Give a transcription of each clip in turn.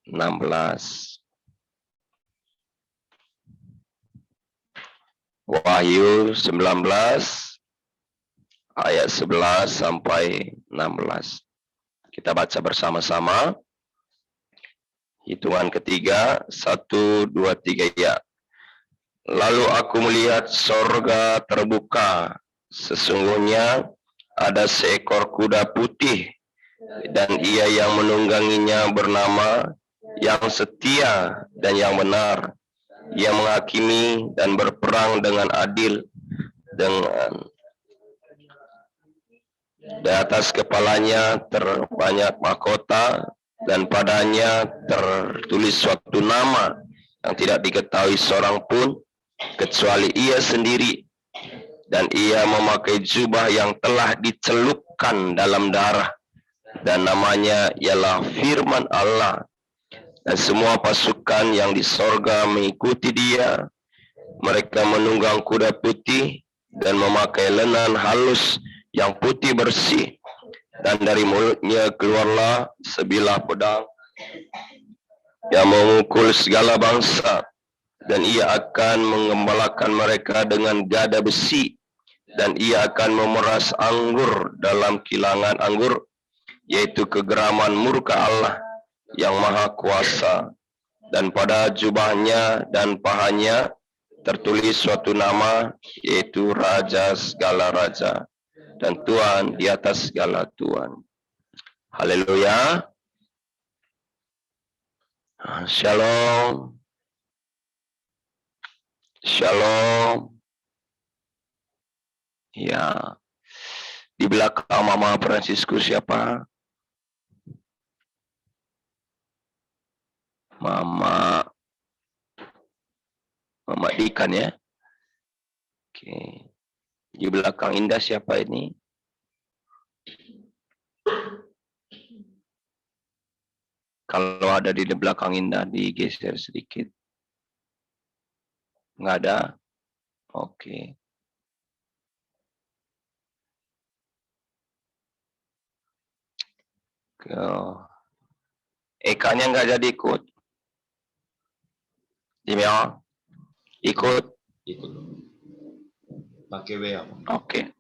16. Wahyu 19 ayat 11 sampai 16. Kita baca bersama-sama. Hitungan ketiga, 1, 2, 3, ya. Lalu aku melihat sorga terbuka. Sesungguhnya ada seekor kuda putih, dan ia yang menungganginya bernama Yang Setia dan Yang Benar. Ia menghakimi dan berperang dengan adil. Di atas kepalanya terbanyak mahkota, dan padanya tertulis suatu nama yang tidak diketahui seorang pun kecuali ia sendiri. Dan ia memakai jubah yang telah dicelupkan dalam darah, dan namanya ialah Firman Allah. Dan semua pasukan yang di sorga mengikuti dia. Mereka menunggang kuda putih dan memakai lenan halus yang putih bersih. Dan dari mulutnya keluarlah sebilah pedang yang memukul segala bangsa. Dan ia akan mengembalakan mereka dengan gada besi. Dan ia akan memeras anggur dalam kilangan anggur, yaitu kegeraman murka Allah yang maha kuasa. Dan pada jubahnya dan pahanya tertulis suatu nama, yaitu Raja segala raja dan Tuhan di atas segala Tuhan. Haleluya. Shalom. Shalom. Ya. Di belakang Mama Francisco siapa? Mama Dikan ya. Oke. Di belakang Indah siapa ini? Kalau ada di belakang Indah digeser sedikit. Nggak ada? Oke. Eka-nya nggak jadi ikut. Dimana? Ikut. Pakai WA. Oke.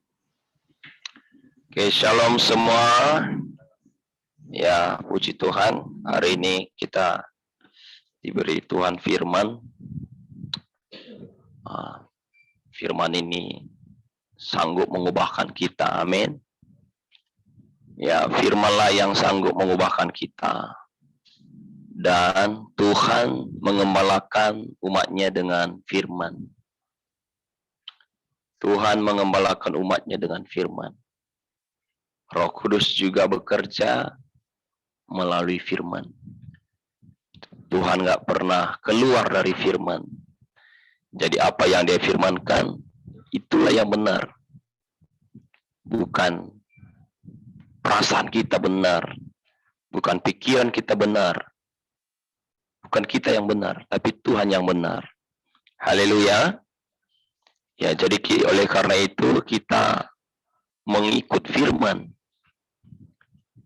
Oke, shalom semua. Ya, puji Tuhan. Hari ini kita diberi Tuhan firman. Firman ini sanggup mengubahkan kita. Amin. Ya, firmanlah yang sanggup mengubahkan kita. Dan Tuhan mengembalakan umatnya dengan firman. Tuhan mengembalakan umatnya dengan firman. Roh Kudus juga bekerja melalui firman. Tuhan nggak pernah keluar dari firman. Jadi apa yang dia firmankan, itulah yang benar. Bukan perasaan kita benar. Bukan pikiran kita benar. Bukan kita yang benar, tapi Tuhan yang benar. Haleluya. Ya, jadi oleh karena itu kita mengikut firman.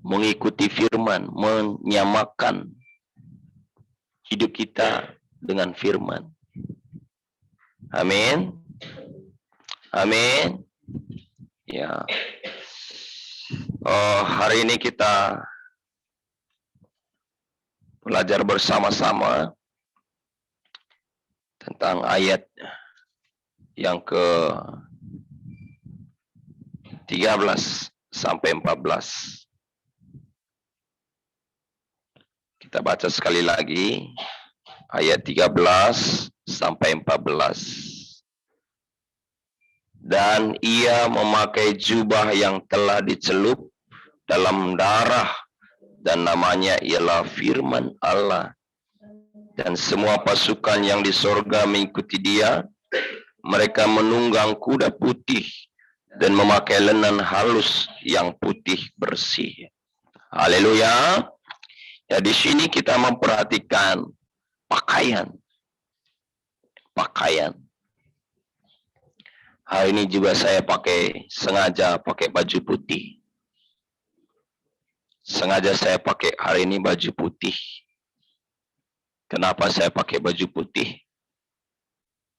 Mengikuti firman, menyamakan hidup kita dengan firman. Amin. Amin. Ya. Hari ini kita belajar bersama-sama tentang ayat yang ke-13 sampai 14. Kita baca sekali lagi ayat 13 sampai 14. Dan ia memakai jubah yang telah dicelup dalam darah, dan namanya ialah Firman Allah. Dan semua pasukan yang di sorga mengikuti dia. Mereka menunggang kuda putih dan memakai lenan halus yang putih bersih. Haleluya. Ya, di sini kita memperhatikan pakaian. Pakaian. Hari ini juga saya sengaja pakai baju putih. Sengaja saya pakai hari ini baju putih. Kenapa saya pakai baju putih?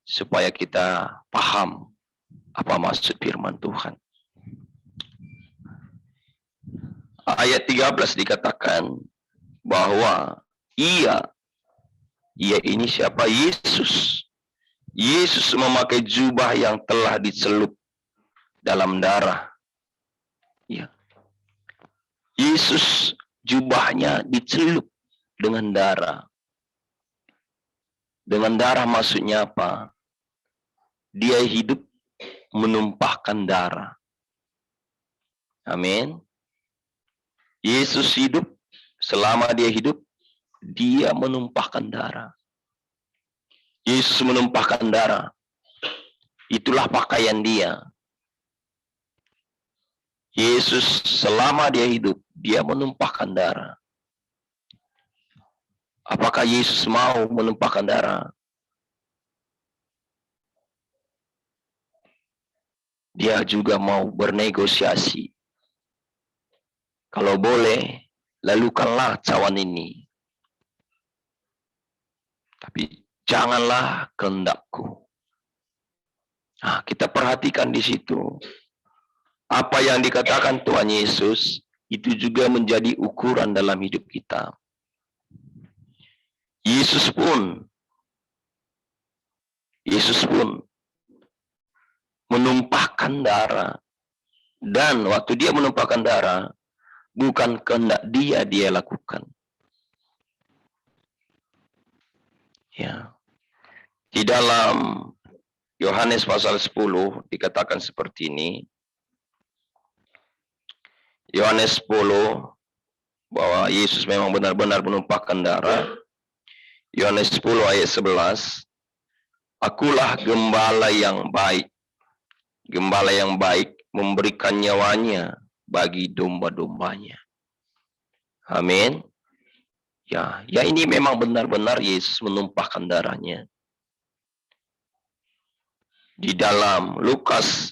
Supaya kita paham apa maksud firman Tuhan. Ayat 13 dikatakan bahwa ia ini siapa? Yesus. Yesus memakai jubah yang telah dicelup dalam darah. Ya. Yesus jubahnya dicelup dengan darah. Dengan darah maksudnya apa? Dia hidup menumpahkan darah. Amin. Yesus hidup, selama dia hidup, dia menumpahkan darah. Yesus menumpahkan darah. Itulah pakaian dia. Yesus selama dia hidup, dia menumpahkan darah. Apakah Yesus mau menumpahkan darah? Dia juga mau bernegosiasi. Kalau boleh, lalukanlah cawan ini. Tapi janganlah kehendakku. Nah, kita perhatikan di situ. Apa yang dikatakan Tuhan Yesus, itu juga menjadi ukuran dalam hidup kita. Yesus pun menumpahkan darah. Dan waktu dia menumpahkan darah, bukan kehendak dia lakukan. Ya. Di dalam Yohanes pasal 10 dikatakan seperti ini. Yohanes 10 bahwa Yesus memang benar-benar menumpahkan darah. Yohanes 10 ayat 11. Akulah gembala yang baik. Gembala yang baik memberikan nyawanya bagi domba-dombanya. Amin. Ya ini memang benar-benar Yesus menumpahkan darahnya. Di dalam Lukas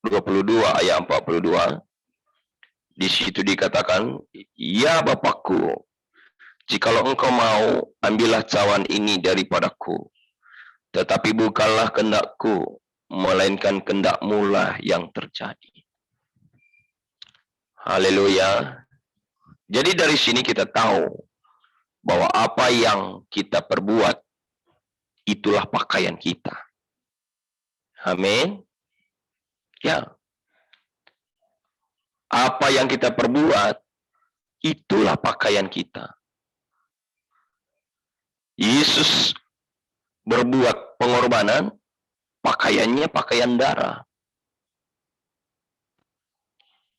22 ayat 42, di situ dikatakan, ya Bapakku, jikalau engkau mau, ambillah cawan ini daripadaku. Tetapi bukanlah kehendakku, melainkan kehendakmu lah yang terjadi. Haleluya. Jadi dari sini kita tahu bahwa apa yang kita perbuat, itulah pakaian kita. Amin. Ya. Apa yang kita perbuat, itulah pakaian kita. Yesus berbuat pengorbanan, pakaiannya pakaian darah.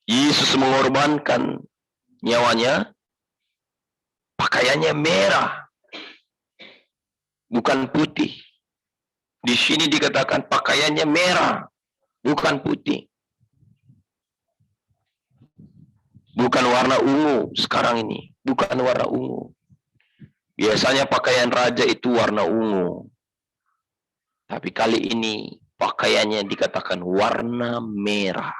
Yesus mengorbankan nyawanya, pakaiannya merah, bukan putih. Di sini dikatakan pakaiannya merah, bukan putih. Bukan warna ungu sekarang ini, bukan warna ungu. Biasanya pakaian raja itu warna ungu. Tapi kali ini pakaiannya dikatakan warna merah.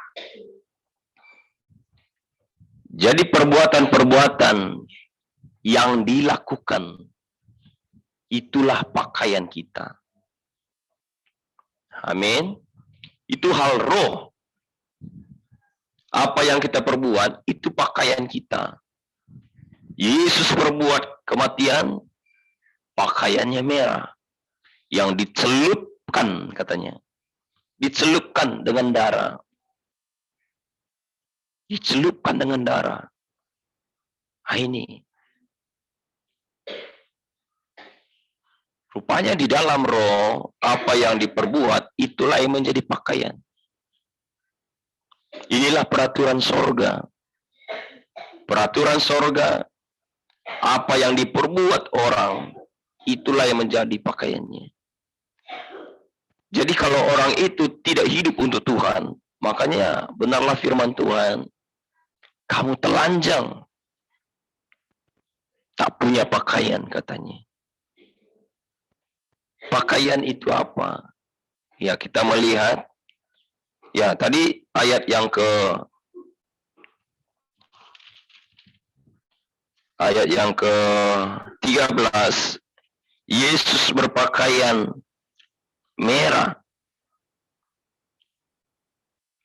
Jadi perbuatan-perbuatan yang dilakukan, itulah pakaian kita. Amin. Itu hal roh. Apa yang kita perbuat, itu pakaian kita. Yesus berbuat kematian, pakaiannya merah. Yang dicelupkan, katanya. Dicelupkan dengan darah. Dicelupkan dengan darah. Nah, ini. Rupanya di dalam roh, apa yang diperbuat, itulah yang menjadi pakaian. Inilah peraturan sorga. Peraturan sorga, apa yang diperbuat orang, itulah yang menjadi pakaiannya. Jadi kalau orang itu tidak hidup untuk Tuhan, makanya benarlah firman Tuhan, kamu telanjang, tak punya pakaian, katanya. Pakaian itu apa? Ya, kita melihat. Ya, tadi ayat yang ayat yang ke-13, Yesus berpakaian merah.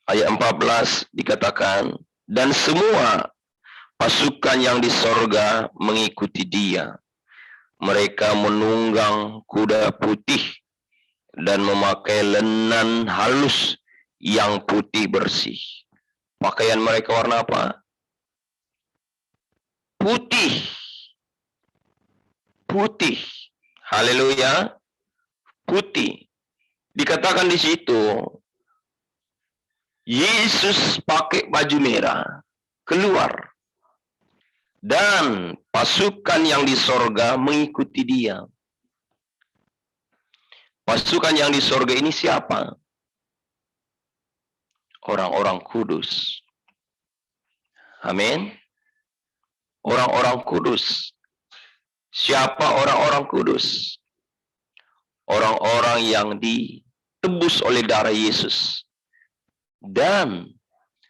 Ayat 14 dikatakan, dan semua pasukan yang di sorga mengikuti dia. Mereka menunggang kuda putih dan memakai lenan halus yang putih bersih. Pakaian mereka warna apa? Putih. Putih. Haleluya. Putih. Dikatakan di situ, Yesus pakai baju merah, keluar. Dan pasukan yang di sorga mengikuti dia. Pasukan yang di sorga ini siapa? Orang-orang kudus. Amin. Orang-orang kudus. Siapa orang-orang kudus? Orang-orang yang ditebus oleh darah Yesus dan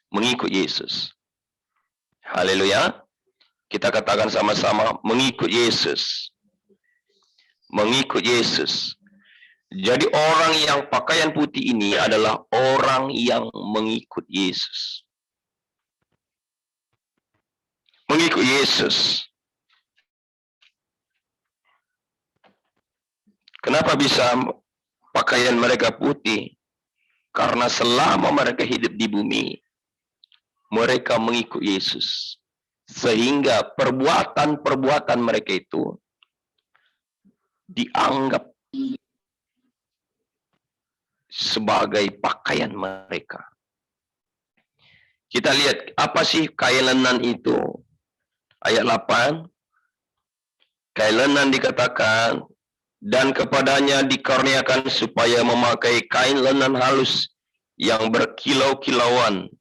mengikut Yesus. Haleluya. Kita katakan sama-sama, mengikut Yesus. Mengikut Yesus. Jadi orang yang pakaian putih ini adalah orang yang mengikut Yesus. Mengikut Yesus. Kenapa bisa pakaian mereka putih? Karena selama mereka hidup di bumi, mereka mengikut Yesus. Sehingga perbuatan-perbuatan mereka itu dianggap sebagai pakaian mereka. Kita lihat apa sih kain lenan itu? Ayat 8. Kain lenan dikatakan, dan kepadanya dikaruniakan supaya memakai kain lenan halus yang berkilau-kilauan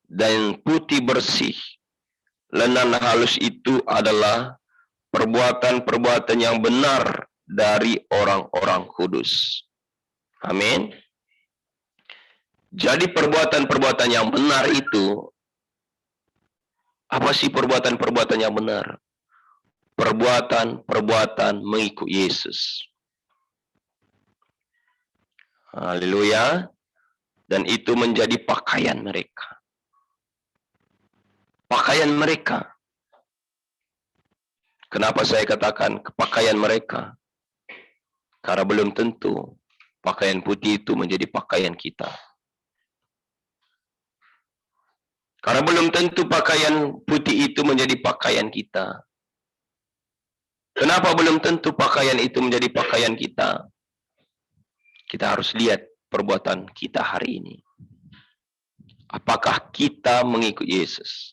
dan putih bersih. Lenan halus itu adalah perbuatan-perbuatan yang benar dari orang-orang kudus. Amin. Jadi perbuatan-perbuatan yang benar itu, apa sih perbuatan-perbuatan yang benar? Perbuatan-perbuatan mengikut Yesus. Haleluya. Dan itu menjadi pakaian mereka. Pakaian mereka. Kenapa saya katakan pakaian mereka? Karena belum tentu pakaian putih itu menjadi pakaian kita. Karena belum tentu pakaian putih itu menjadi pakaian kita. Kenapa belum tentu pakaian itu menjadi pakaian kita? Kita harus lihat perbuatan kita hari ini. Apakah kita mengikut Yesus?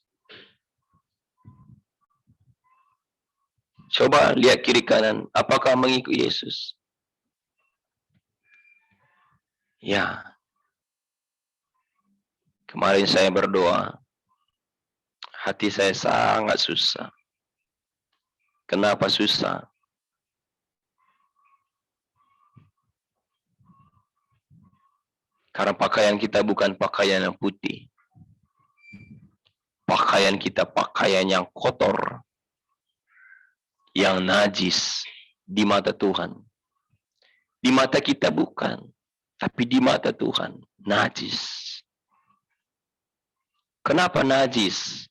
Coba lihat kiri kanan, apakah mengikut Yesus? Ya. Kemarin saya berdoa, hati saya sangat susah. Kenapa susah? Karena pakaian kita bukan pakaian yang putih. Pakaian kita pakaian yang kotor, yang najis di mata Tuhan. Di mata kita bukan, tapi di mata Tuhan najis. Kenapa najis?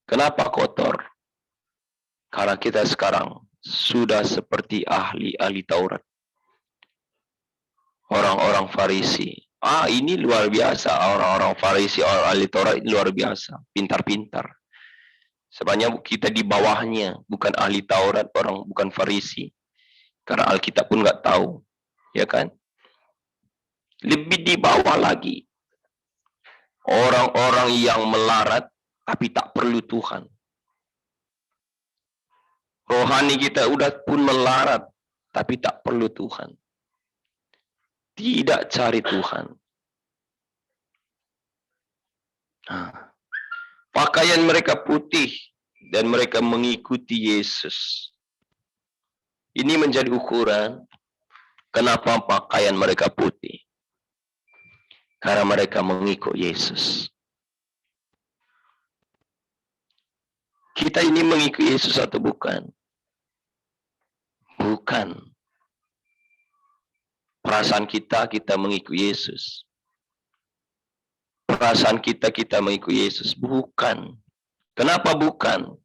Kenapa kotor? Karena kita sekarang sudah seperti ahli-ahli Taurat. Orang-orang Farisi. Ini luar biasa. Orang-orang Farisi, orang ahli Taurat ini luar biasa. Pintar-pintar. Sebenarnya kita di bawahnya, bukan ahli Taurat, orang bukan Farisi. Karena Alkitab pun nggak tahu, ya kan? Lebih di bawah lagi, orang-orang yang melarat tapi tak perlu Tuhan. Rohani kita udah pun melarat tapi tak perlu Tuhan. Tidak cari Tuhan. Pakaian mereka putih dan mereka mengikuti Yesus. Ini menjadi ukuran kenapa pakaian mereka putih. Karena mereka mengikut Yesus. Kita ini mengikuti Yesus atau bukan? Bukan. Perasaan kita mengikuti Yesus. Perasaan kita mengikuti Yesus. Bukan. Kenapa bukan?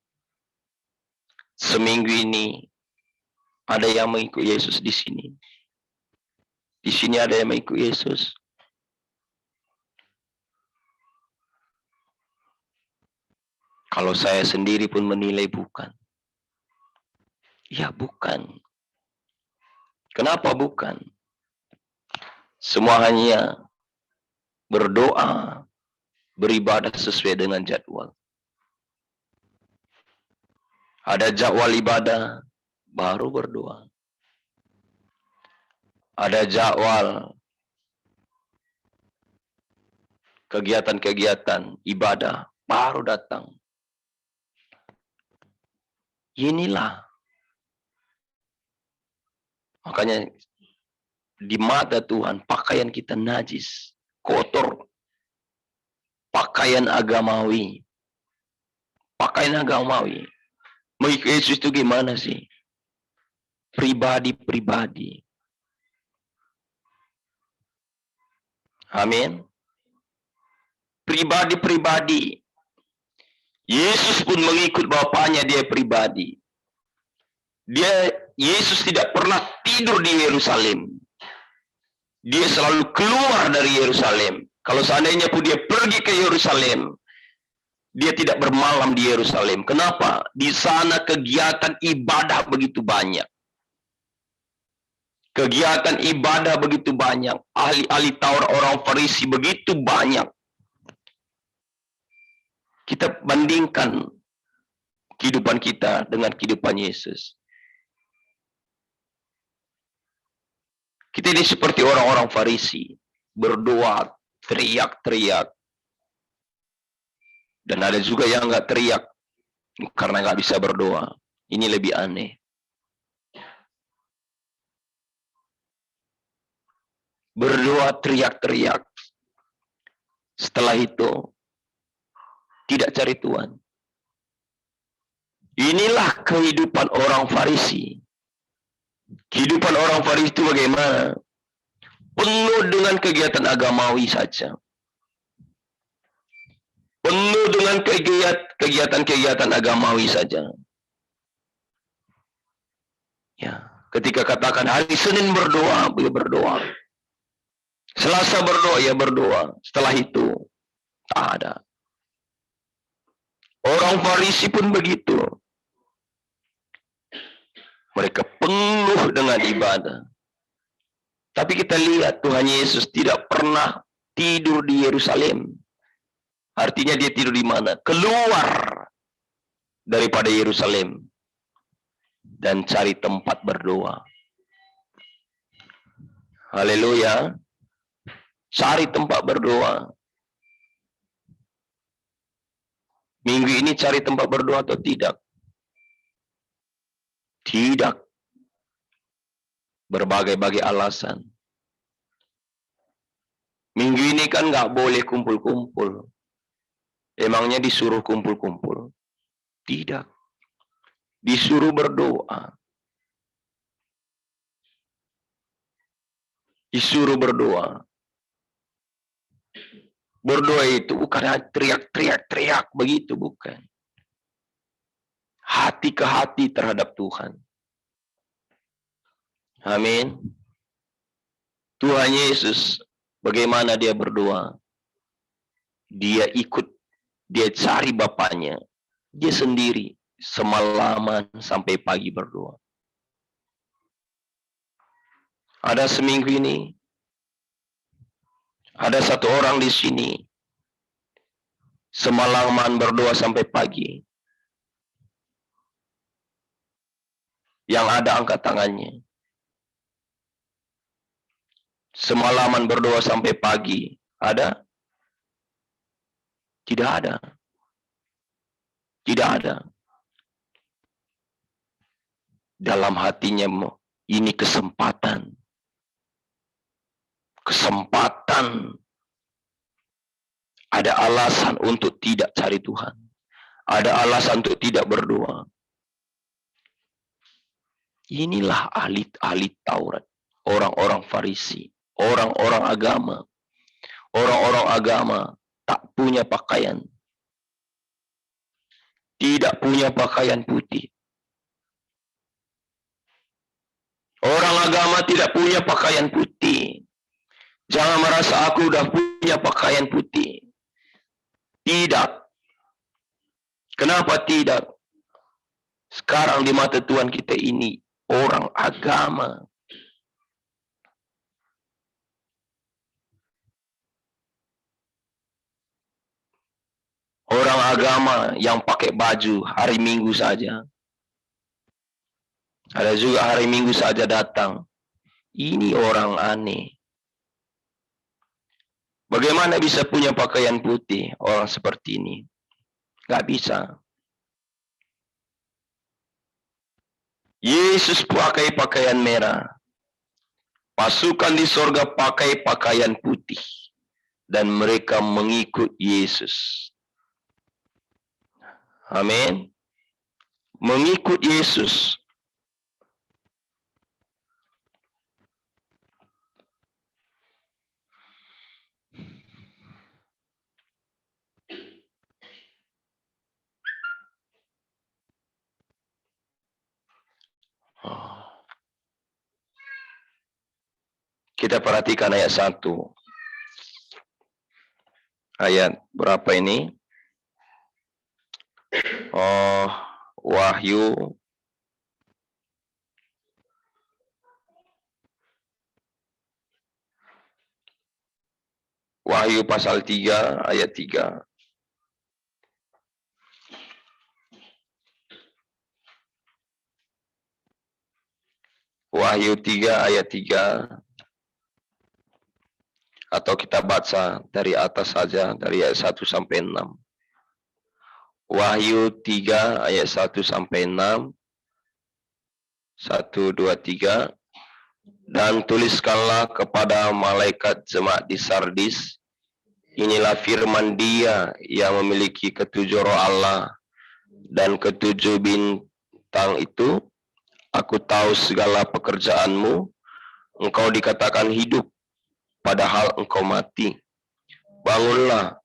Seminggu ini ada yang mengikuti Yesus di sini. Di sini ada yang mengikuti Yesus. Kalau saya sendiri pun menilai bukan. Ya bukan. Kenapa bukan? Semua hanya berdoa, beribadah sesuai dengan jadwal. Ada jadwal ibadah, baru berdoa. Ada jadwal kegiatan-kegiatan ibadah, baru datang. Inilah. Makanya di mata Tuhan pakaian kita najis, kotor. Pakaian agamawi. Pakaian agamawi. Mengikuti Yesus itu gimana sih? Pribadi-pribadi. Amin. Pribadi-pribadi. Yesus pun mengikut Bapaknya, dia pribadi. Yesus tidak pernah tidur di Yerusalem. Dia selalu keluar dari Yerusalem. Kalau seandainya pun dia pergi ke Yerusalem, dia tidak bermalam di Yerusalem. Kenapa? Di sana kegiatan ibadah begitu banyak. Kegiatan ibadah begitu banyak. Ahli-ahli Taurat, orang Farisi begitu banyak. Kita bandingkan kehidupan kita dengan kehidupan Yesus. Kita ini seperti orang-orang Farisi, berdoa, teriak-teriak. Dan ada juga yang nggak teriak, karena nggak bisa berdoa. Ini lebih aneh. Berdoa, teriak-teriak. Setelah itu, tidak cari Tuhan. Inilah kehidupan orang Farisi. Kehidupan orang Farisi itu bagaimana? Penuh dengan kegiatan agamawi saja. Penuh dengan kegiatan-kegiatan agamawi saja. Ya, ketika katakan hari Senin berdoa, dia berdoa. Selasa berdoa, ya berdoa. Setelah itu, tak ada. Orang Farisi pun begitu. Mereka penuh dengan ibadah. Tapi kita lihat Tuhan Yesus tidak pernah tidur di Yerusalem. Artinya dia tidur di mana? Keluar daripada Yerusalem dan cari tempat berdoa. Haleluya. Cari tempat berdoa. Minggu ini cari tempat berdoa atau tidak? Tidak. Berbagai-bagai alasan. Minggu ini kan nggak boleh kumpul-kumpul. Emangnya disuruh kumpul-kumpul? Tidak. Disuruh berdoa. Disuruh berdoa. Berdoa itu bukan teriak-teriak begitu, bukan. Hati ke hati terhadap Tuhan. Amin. Tuhan Yesus, bagaimana dia berdoa? Dia ikut, dia cari Bapaknya. Dia sendiri, semalaman sampai pagi berdoa. Ada seminggu ini, ada satu orang di sini, semalaman berdoa sampai pagi. Yang ada angkat tangannya. Semalaman berdoa sampai pagi. Ada? Tidak ada. Tidak ada. Dalam hatinya, ini kesempatan. Kesempatan. Ada alasan untuk tidak cari Tuhan. ada alasan untuk tidak berdoa. Inilah ahli-ahli Taurat, orang-orang Farisi, orang-orang agama. Orang-orang agama tak punya pakaian. Tidak punya pakaian putih. Orang agama tidak punya pakaian putih. Jangan merasa aku udah punya pakaian putih. Tidak. Kenapa tidak? Sekarang di mata Tuhan kita ini orang agama. Orang agama yang pakai baju hari Minggu saja. Ada juga hari Minggu saja datang. Ini orang aneh. Bagaimana bisa punya pakaian putih orang seperti ini? Gak bisa. Yesus pakai pakaian merah. Pasukan di sorga pakai pakaian putih. Dan mereka mengikut Yesus. Amin. Mengikut Yesus. Kita perhatikan ayat 1. Ayat berapa ini? Wahyu pasal 3 ayat 3. Wahyu 3 ayat 3. Atau kita baca dari atas saja, dari ayat 1 sampai 6. Wahyu 3 ayat 1 sampai 6. 1, 2, 3. Dan tuliskanlah kepada malaikat jemaat di Sardis, inilah firman Dia yang memiliki ketujuh roh Allah dan ketujuh bintang itu. Aku tahu segala pekerjaanmu, engkau dikatakan hidup, padahal engkau mati. Bangunlah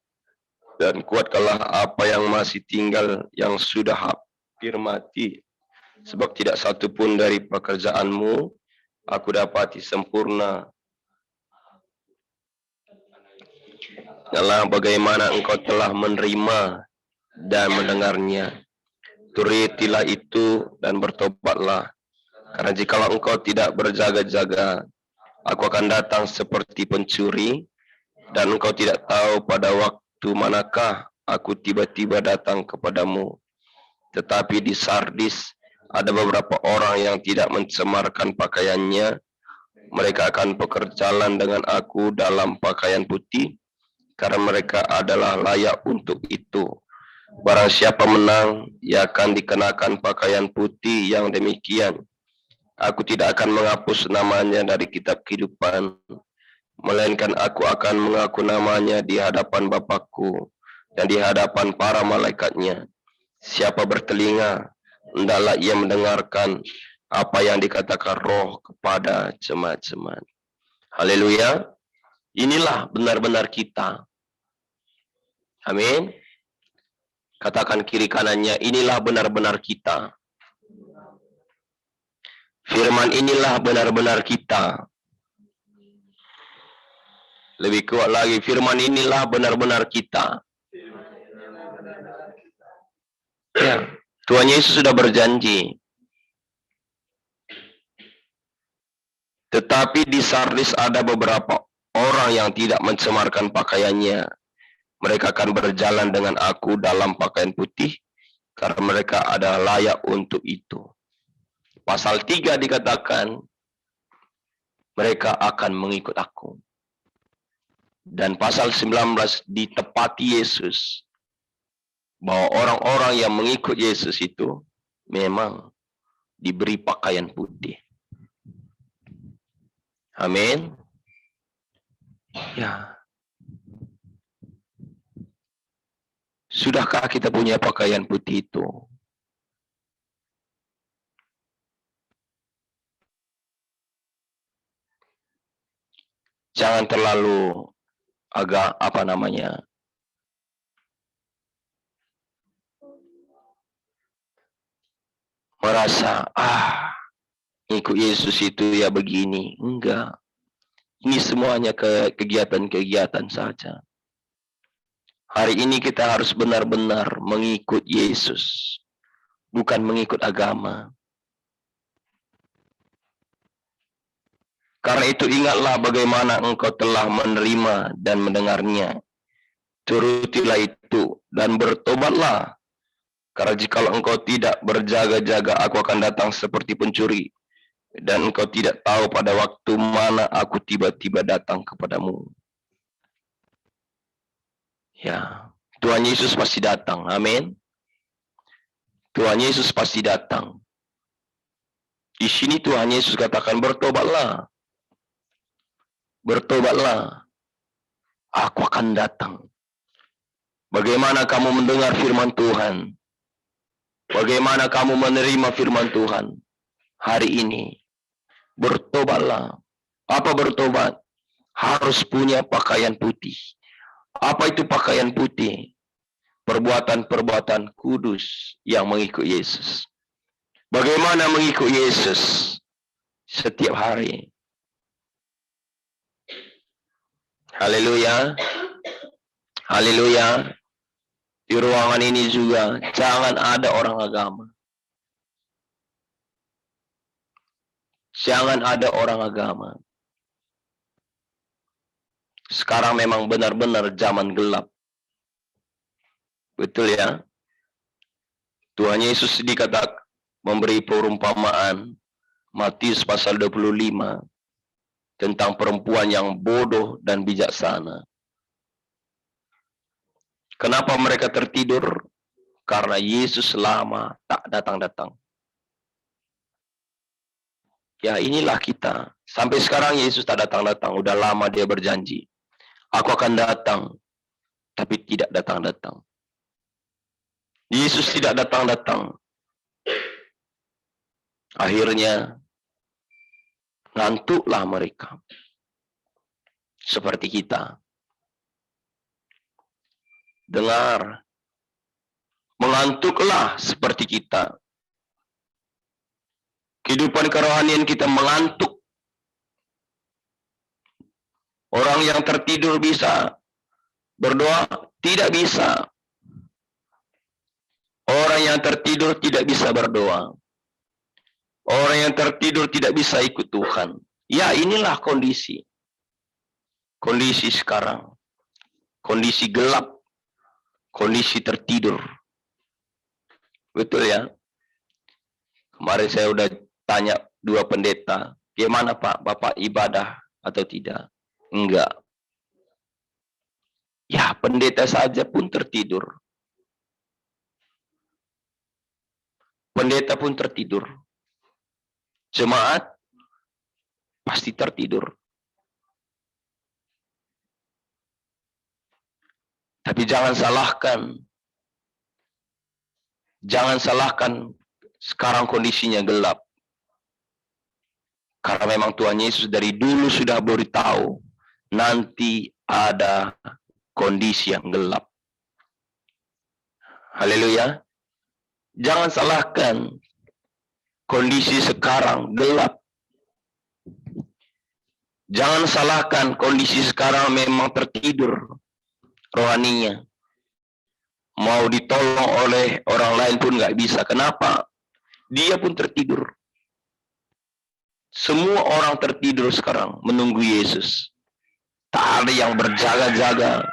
dan kuatkanlah apa yang masih tinggal, yang sudah hampir mati. Sebab tidak satu pun dari pekerjaanmu aku dapati sempurna. Dalam bagaimana engkau telah menerima dan mendengarnya, turutilah itu dan bertobatlah. Karena jikalau engkau tidak berjaga-jaga, aku akan datang seperti pencuri, dan engkau tidak tahu pada waktu manakah aku tiba-tiba datang kepadamu. Tetapi di Sardis ada beberapa orang yang tidak mencemarkan pakaiannya. Mereka akan pekerjalan dengan aku dalam pakaian putih, karena mereka adalah layak untuk itu. Barang siapa menang, ia akan dikenakan pakaian putih yang demikian. Aku tidak akan menghapus namanya dari kitab kehidupan, melainkan aku akan mengaku namanya di hadapan Bapakku dan di hadapan para malaikatnya. Siapa bertelinga, hendaklah ia mendengarkan apa yang dikatakan Roh kepada jemaat-jemaat. Haleluya. Inilah benar-benar kita. Amin. Katakan kiri kanannya, inilah benar-benar kita. Firman inilah benar-benar kita. Lebih kuat lagi, firman inilah benar-benar kita. Ya, Tuhan Yesus sudah berjanji. Tetapi di Sardis ada beberapa orang yang tidak mencemarkan pakaiannya. Mereka akan berjalan dengan aku dalam pakaian putih, karena mereka ada layak untuk itu. Pasal 3 dikatakan, mereka akan mengikut aku. Dan pasal 19 ditepati Yesus, bahwa orang-orang yang mengikut Yesus itu memang diberi pakaian putih. Amin. Ya. Sudahkah kita punya pakaian putih itu? Jangan terlalu agak merasa ikut Yesus itu ya begini. Enggak. Ini semuanya kegiatan-kegiatan saja. Hari ini kita harus benar-benar mengikut Yesus, bukan mengikut agama. Karena itu ingatlah bagaimana engkau telah menerima dan mendengarnya. Turutilah itu dan bertobatlah. Karena jikalau engkau tidak berjaga-jaga, aku akan datang seperti pencuri. Dan engkau tidak tahu pada waktu mana aku tiba-tiba datang kepadamu. Ya, Tuhan Yesus pasti datang. Amin. Tuhan Yesus pasti datang. Di sini Tuhan Yesus katakan bertobatlah. Bertobatlah. Aku akan datang. Bagaimana kamu mendengar firman Tuhan? Bagaimana kamu menerima firman Tuhan hari ini? Bertobatlah. Apa bertobat? Harus punya pakaian putih. Apa itu pakaian putih? Perbuatan-perbuatan kudus yang mengikut Yesus. Bagaimana mengikut Yesus? Setiap hari. Haleluya. Haleluya. Di ruangan ini juga jangan ada orang agama. Jangan ada orang agama. Sekarang memang benar-benar zaman gelap. Betul ya? Tuhan Yesus dikatakan memberi perumpamaan Matius pasal 25 tentang perempuan yang bodoh dan bijaksana. Kenapa mereka tertidur? Karena Yesus lama tak datang-datang. Ya inilah kita. Sampai sekarang Yesus tak datang-datang. Udah lama dia berjanji. Aku akan datang. Tapi tidak datang-datang. Yesus tidak datang-datang. Akhirnya ngantuklah mereka. Seperti kita. Dengar. Mengantuklah seperti kita. Kehidupan kerohanian kita mengantuk. Orang yang tertidur bisa berdoa? Tidak bisa. Orang yang tertidur tidak bisa berdoa. Orang yang tertidur tidak bisa ikut Tuhan. Ya, inilah kondisi. Kondisi sekarang. Kondisi gelap. Kondisi tertidur. Betul ya? Kemarin saya udah tanya 2 pendeta. Gimana Pak, Bapak ibadah atau tidak? Enggak. Ya, pendeta saja pun tertidur. Pendeta pun tertidur. Jemaat pasti tertidur. Tapi jangan salahkan. Jangan salahkan sekarang kondisinya gelap. Karena memang Tuhan Yesus dari dulu sudah beritahu nanti ada kondisi yang gelap. Haleluya. Jangan salahkan kondisi sekarang gelap. Jangan salahkan kondisi sekarang memang tertidur rohaninya. Mau ditolong oleh orang lain pun nggak bisa. Kenapa? Dia pun tertidur. Semua orang tertidur sekarang menunggu Yesus. Tak ada yang berjaga-jaga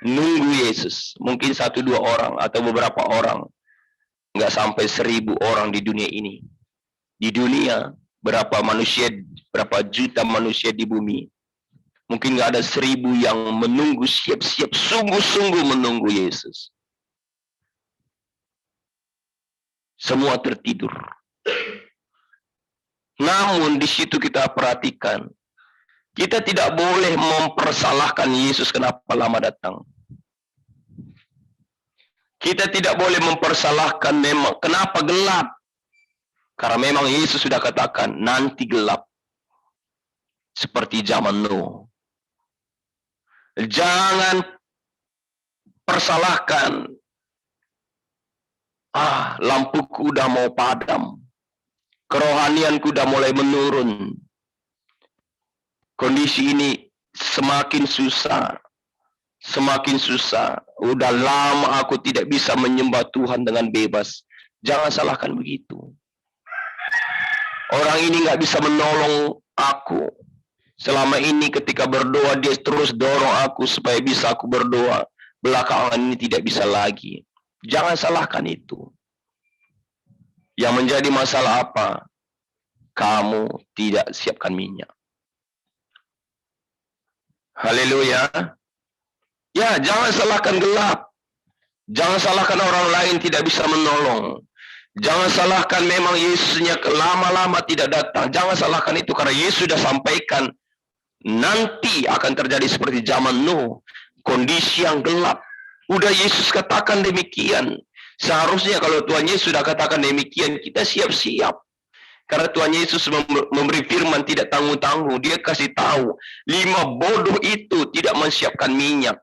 nunggu Yesus. Mungkin 1-2 orang atau beberapa orang. Nggak sampai 1000 orang di dunia ini. Di dunia, berapa manusia, berapa juta manusia di bumi. Mungkin nggak ada 1000 yang menunggu siap-siap, sungguh-sungguh menunggu Yesus. Semua tertidur. Namun di situ kita perhatikan, kita tidak boleh mempersalahkan Yesus kenapa lama datang. Kita tidak boleh mempersalahkan memang. Kenapa gelap? Karena memang Yesus sudah katakan, nanti gelap. Seperti zaman Nuh. Jangan persalahkan. Lampuku udah mau padam. Kerohanianku udah mulai menurun. Kondisi ini semakin susah. Semakin susah. Udah lama aku tidak bisa menyembah Tuhan dengan bebas. Jangan salahkan begitu. Orang ini nggak bisa menolong aku. Selama ini ketika berdoa, dia terus dorong aku supaya bisa aku berdoa. Belakangan ini tidak bisa lagi. Jangan salahkan itu. Yang menjadi masalah apa? Kamu tidak siapkan minyak. Haleluya. Ya, jangan salahkan gelap. Jangan salahkan orang lain tidak bisa menolong. Jangan salahkan memang Yesusnya lama-lama tidak datang. Jangan salahkan itu karena Yesus sudah sampaikan nanti akan terjadi seperti zaman Nuh. Kondisi yang gelap. Udah Yesus katakan demikian. Seharusnya kalau Tuhan Yesus sudah katakan demikian, kita siap-siap. Karena Tuhan Yesus memberi firman tidak tanggung-tanggung. Dia kasih tahu, 5 bodoh itu tidak menyiapkan minyak.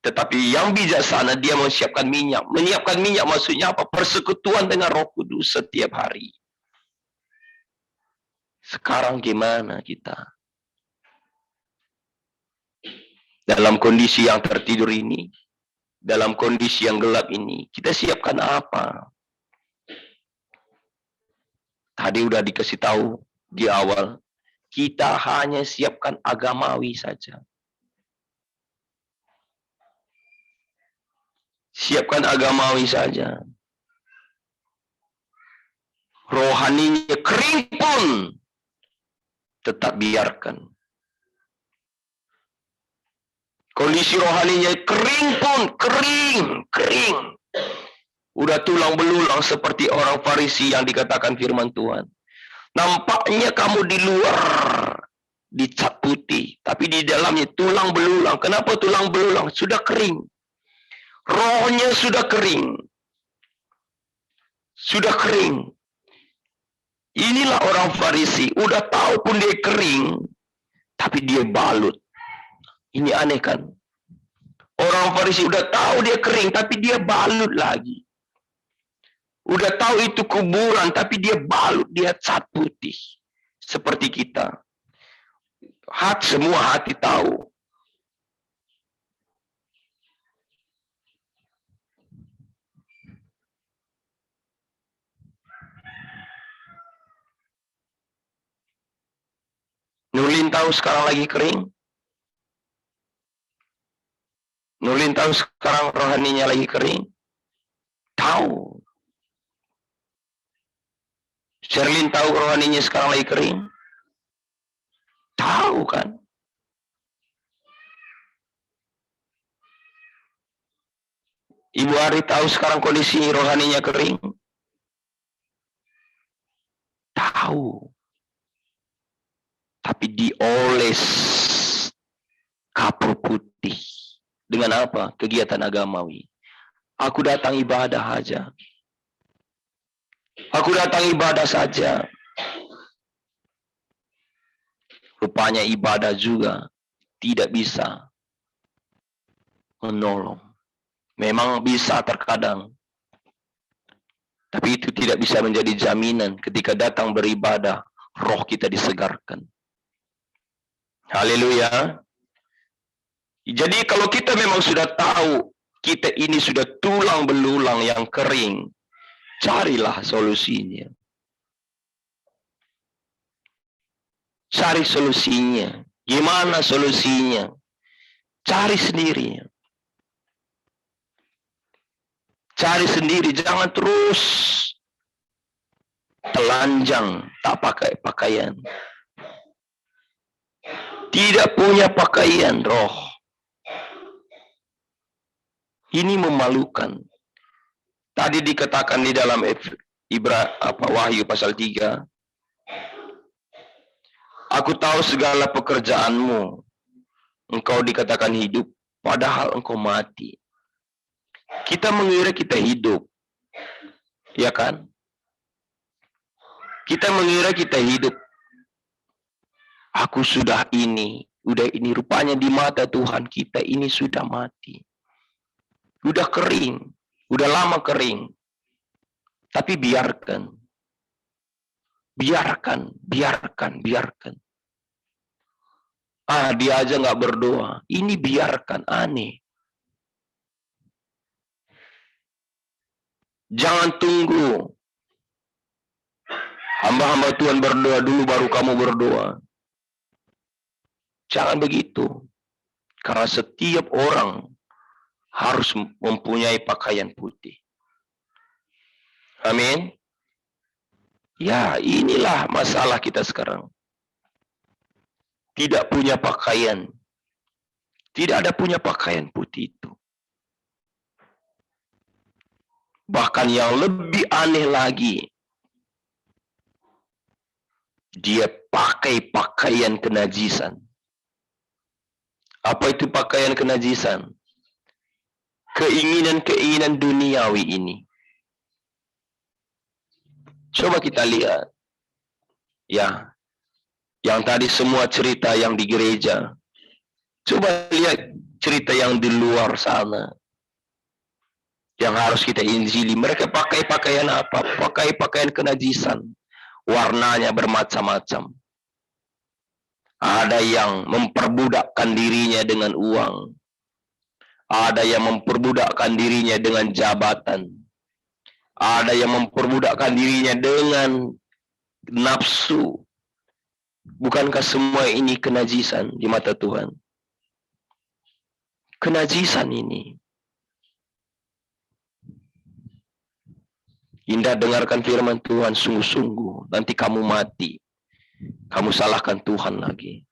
Tetapi yang bijaksana dia menyiapkan minyak. Menyiapkan minyak maksudnya apa? Persekutuan dengan Roh Kudus setiap hari. Sekarang gimana kita? Dalam kondisi yang tertidur ini, dalam kondisi yang gelap ini, kita siapkan apa? Tadi udah dikasih tahu di awal, kita hanya siapkan agamawi saja. Siapkan agamawi saja. Rohaninya kering pun tetap biarkan. Kondisi rohaninya kering pun, kering. Udah tulang belulang seperti orang Farisi yang dikatakan firman Tuhan. Nampaknya kamu di luar dicat putih, tapi di dalamnya tulang belulang. Kenapa tulang belulang? Sudah kering. Rohnya sudah kering. Sudah kering. Inilah orang Farisi, udah tahu pun dia kering, tapi dia balut. Ini aneh kan? Orang Farisi udah tahu dia kering, tapi dia balut lagi. Udah tahu itu kuburan, tapi dia balut, dia cat putih. Seperti kita. Semua hati tahu. Nulin tahu sekarang lagi kering? Nulin tahu sekarang rohaninya lagi kering? Tahu. Sherlyn tahu rohaninya sekarang lagi kering? Tahu kan? Ibu Ari tahu sekarang kondisi rohaninya kering? Tahu. Tapi dioles kapur putih. Dengan apa? Kegiatan agamawi. Aku datang ibadah saja. Aku datang ibadah saja. Rupanya ibadah juga tidak bisa menolong. Memang bisa terkadang. Tapi itu tidak bisa menjadi jaminan ketika datang beribadah, roh kita disegarkan. Haleluya. Jadi kalau kita memang sudah tahu kita ini sudah tulang belulang yang kering, carilah solusinya. Cari solusinya. Gimana solusinya? Cari sendiri. Cari sendiri, jangan terus telanjang, tak pakai pakaian. Tidak punya pakaian roh. Ini memalukan. Tadi dikatakan di dalam Wahyu pasal 3. Aku tahu segala pekerjaanmu. Engkau dikatakan hidup, padahal engkau mati. Kita mengira kita hidup. Ya kan? Kita mengira kita hidup. Aku sudah ini. Rupanya di mata Tuhan kita ini sudah mati. Udah kering. Udah lama kering. Tapi biarkan. Biarkan. Dia aja nggak berdoa. Ini biarkan, aneh. Jangan tunggu. Hamba-hamba Tuhan berdoa dulu baru kamu berdoa. Jangan begitu. Karena setiap orang harus mempunyai pakaian putih. Amin. Ya, inilah masalah kita sekarang. Tidak punya pakaian. Tidak ada punya pakaian putih itu. Bahkan yang lebih aneh lagi, dia pakai pakaian kenajisan. Apa itu pakaian kenajisan? Keinginan-keinginan duniawi ini. Coba kita lihat. Ya, yang tadi semua cerita yang di gereja. Coba lihat cerita yang di luar sana. Yang harus kita injili. Mereka pakai pakaian apa? Pakai pakaian kenajisan. Warnanya bermacam-macam. Ada yang memperbudakkan dirinya dengan uang. Ada yang memperbudakkan dirinya dengan jabatan. Ada yang memperbudakkan dirinya dengan nafsu. Bukankah semua ini kenajisan di mata Tuhan? Kenajisan ini. Indah dengarkan firman Tuhan sungguh-sungguh. Nanti kamu mati. Kamu salahkan Tuhan lagi.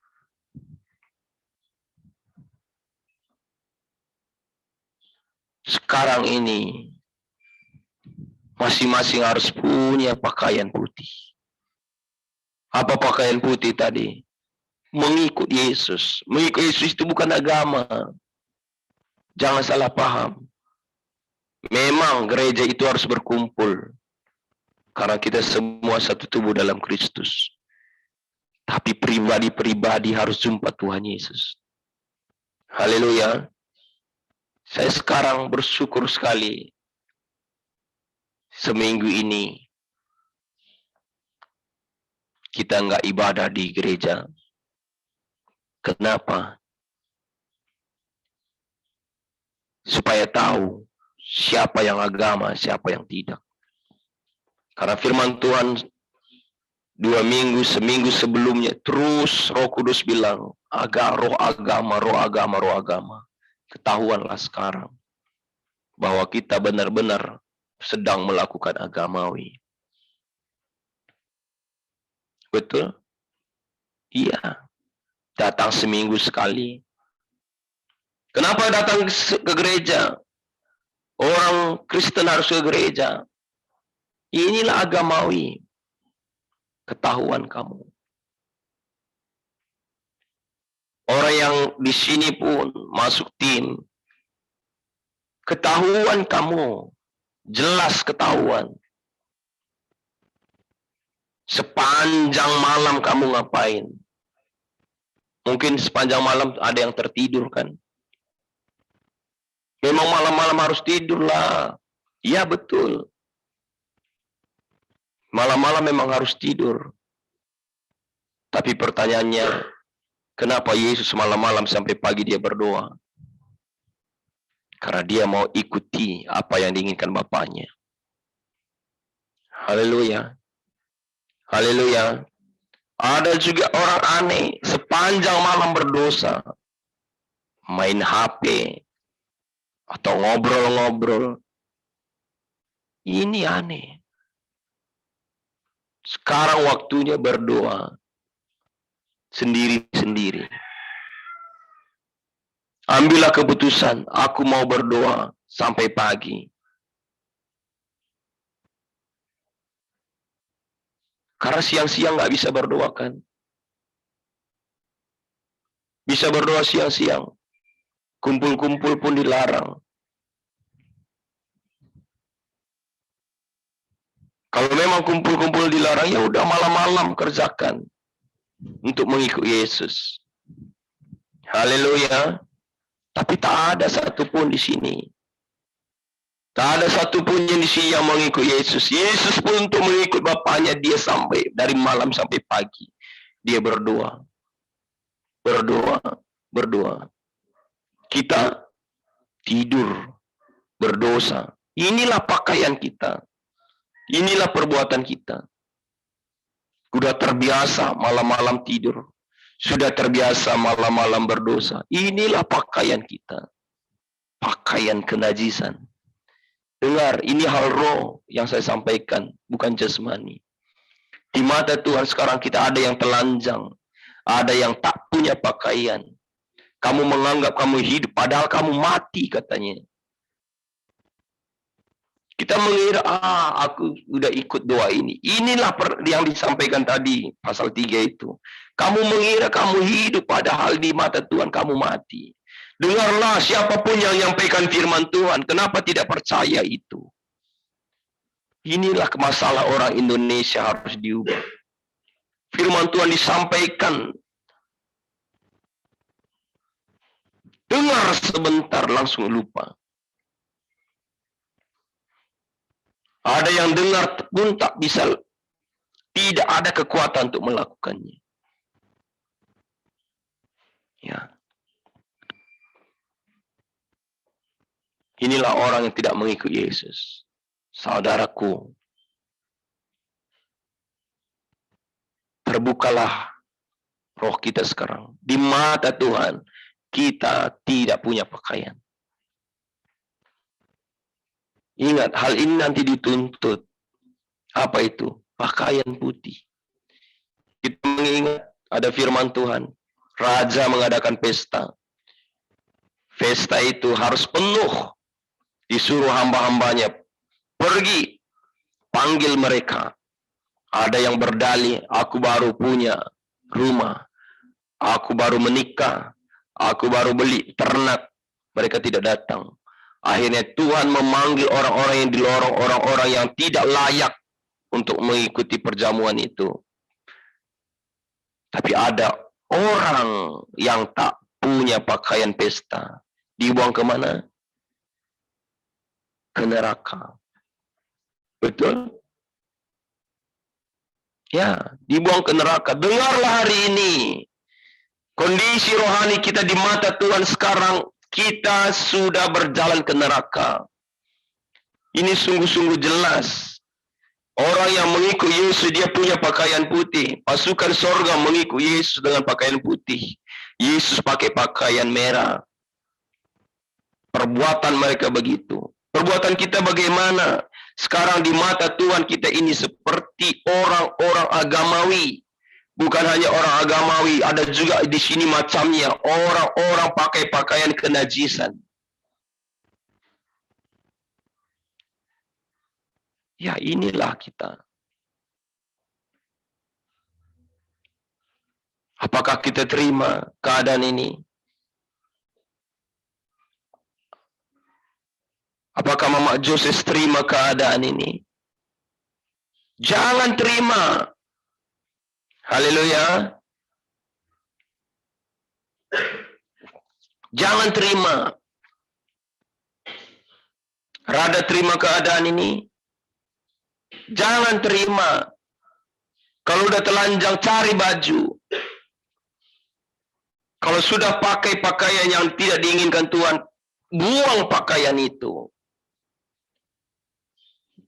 Sekarang ini masing-masing harus punya pakaian putih. Apa pakaian putih tadi? Mengikut Yesus. Mengikut Yesus itu bukan agama. Jangan salah paham. Memang gereja itu harus berkumpul. Karena kita semua satu tubuh dalam Kristus. Tapi pribadi-pribadi harus jumpa Tuhan Yesus. Haleluya. Saya sekarang bersyukur sekali. Seminggu ini kita nggak ibadah di gereja. Kenapa? Supaya tahu siapa yang agama, siapa yang tidak. Karena firman Tuhan 2 minggu, seminggu sebelumnya, terus Roh Kudus bilang, roh agama. Ketahuanlah sekarang bahwa kita benar-benar sedang melakukan agamawi. Betul? Iya. Datang seminggu sekali. Kenapa datang ke gereja? Orang Kristen harus ke gereja. Inilah agamawi. Ketahuan kamu. Orang yang di sini pun masuk tim. Ketahuan kamu. Jelas ketahuan. Sepanjang malam kamu ngapain? Mungkin sepanjang malam ada yang tertidur kan? Memang malam-malam harus tidur lah. Ya betul. Malam-malam memang harus tidur. Tapi pertanyaannya, kenapa Yesus malam-malam sampai pagi dia berdoa? Karena dia mau ikuti apa yang diinginkan Bapaknya. Haleluya. Haleluya. Ada juga orang aneh, sepanjang malam berdosa. Main HP. Atau ngobrol-ngobrol. Ini aneh. Sekarang waktunya berdoa. Sendiri-sendiri. Ambillah keputusan, aku mau berdoa sampai pagi. Karena siang-siang nggak bisa berdoa kan. Bisa berdoa siang-siang. Kumpul-kumpul pun dilarang. Kalau memang kumpul-kumpul dilarang, ya udah malam-malam kerjakan untuk mengikuti Yesus. Haleluya. Tapi tak ada satupun di sini. Tak ada satupun yang di sini yang mengikut Yesus. Yesus pun untuk mengikut Bapaknya, dia sampai dari malam sampai pagi. Dia berdoa. Berdoa. Kita tidur, berdosa. Inilah pakaian kita. Inilah perbuatan kita. Sudah terbiasa malam-malam tidur. Sudah terbiasa malam-malam berdosa. Inilah pakaian kita. Pakaian kenajisan. Dengar, ini hal roh yang saya sampaikan, bukan jasmani. Di mata Tuhan sekarang kita ada yang telanjang. Ada yang tak punya pakaian. Kamu menganggap kamu hidup, padahal kamu mati katanya. Kita mengira, aku udah ikut doa ini. Inilah yang disampaikan tadi, pasal 3 itu. Kamu mengira kamu hidup, padahal di mata Tuhan kamu mati. Dengarlah, siapapun yang menyampaikan firman Tuhan, kenapa tidak percaya itu? Inilah masalah orang Indonesia harus diubah. Firman Tuhan disampaikan. Dengar sebentar, langsung lupa. Ada yang dengar pun tak bisa, tidak ada kekuatan untuk melakukannya. Ya. Inilah orang yang tidak mengikuti Yesus. Saudaraku, terbukalah roh kita sekarang. Di mata Tuhan, kita tidak punya pakaian. Ingat, hal ini nanti dituntut. Apa itu? Pakaian putih. Kita mengingat ada firman Tuhan. Raja mengadakan pesta. Pesta itu harus penuh. Disuruh hamba-hambanya pergi, panggil mereka. Ada yang berdalih, aku baru punya rumah. Aku baru menikah. Aku baru beli ternak. Mereka tidak datang. Akhirnya Tuhan memanggil orang-orang yang di lorong, orang-orang yang tidak layak untuk mengikuti perjamuan itu. Tapi ada orang yang tak punya pakaian pesta. Dibuang kemana? Ke neraka. Betul? Ya, dibuang ke neraka. Dengarlah hari ini. Kondisi rohani kita di mata Tuhan sekarang, kita sudah berjalan ke neraka. Ini sungguh-sungguh jelas. Orang yang mengikut Yesus, dia punya pakaian putih. Pasukan sorga mengikut Yesus dengan pakaian putih. Yesus pakai pakaian merah. Perbuatan mereka begitu. Perbuatan kita bagaimana? Sekarang di mata Tuhan kita ini seperti orang-orang agamawi. Bukan hanya orang agamawi, ada juga di sini macamnya. Orang-orang pakai pakaian kenajisan. Ya, inilah kita. Apakah kita terima keadaan ini? Apakah Mama Joses terima keadaan ini? Jangan terima. Haleluya. Jangan terima. Rada terima keadaan ini. Jangan terima. Kalau udah telanjang, cari baju. Kalau sudah pakai pakaian yang tidak diinginkan Tuhan, buang pakaian itu.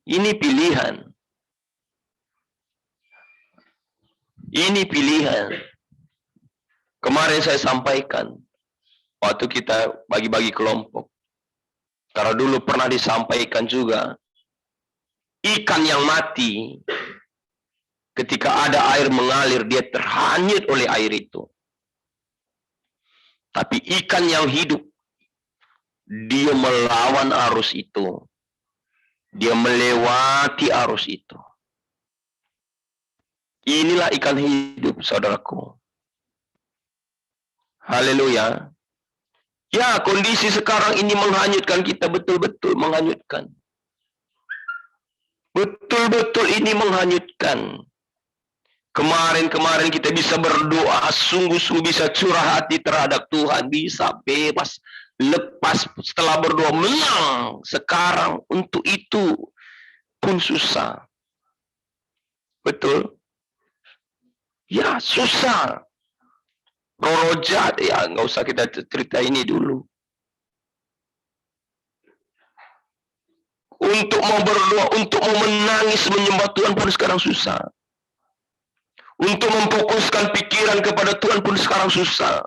Ini pilihan. Ini pilihan. Kemarin saya sampaikan, waktu kita bagi-bagi kelompok. Karena dulu pernah disampaikan juga, ikan yang mati, ketika ada air mengalir, dia terhanyut oleh air itu. Tapi ikan yang hidup, dia melawan arus itu. Dia melewati arus itu. Inilah ikan hidup, saudaraku. Haleluya. Ya, kondisi sekarang ini menghanyutkan kita, betul-betul menghanyutkan. Betul-betul ini menghanyutkan. Kemarin kita bisa berdoa, sungguh-sungguh bisa curah hati terhadap Tuhan, bisa bebas, lepas setelah berdoa menang. Sekarang untuk itu pun susah. Betul? Ya susah. Rorojat, ya nggak usah kita cerita ini dulu. Untuk mau berdoa, untuk mau menangis menyembah Tuhan pun sekarang susah. Untuk memfokuskan pikiran kepada Tuhan pun sekarang susah.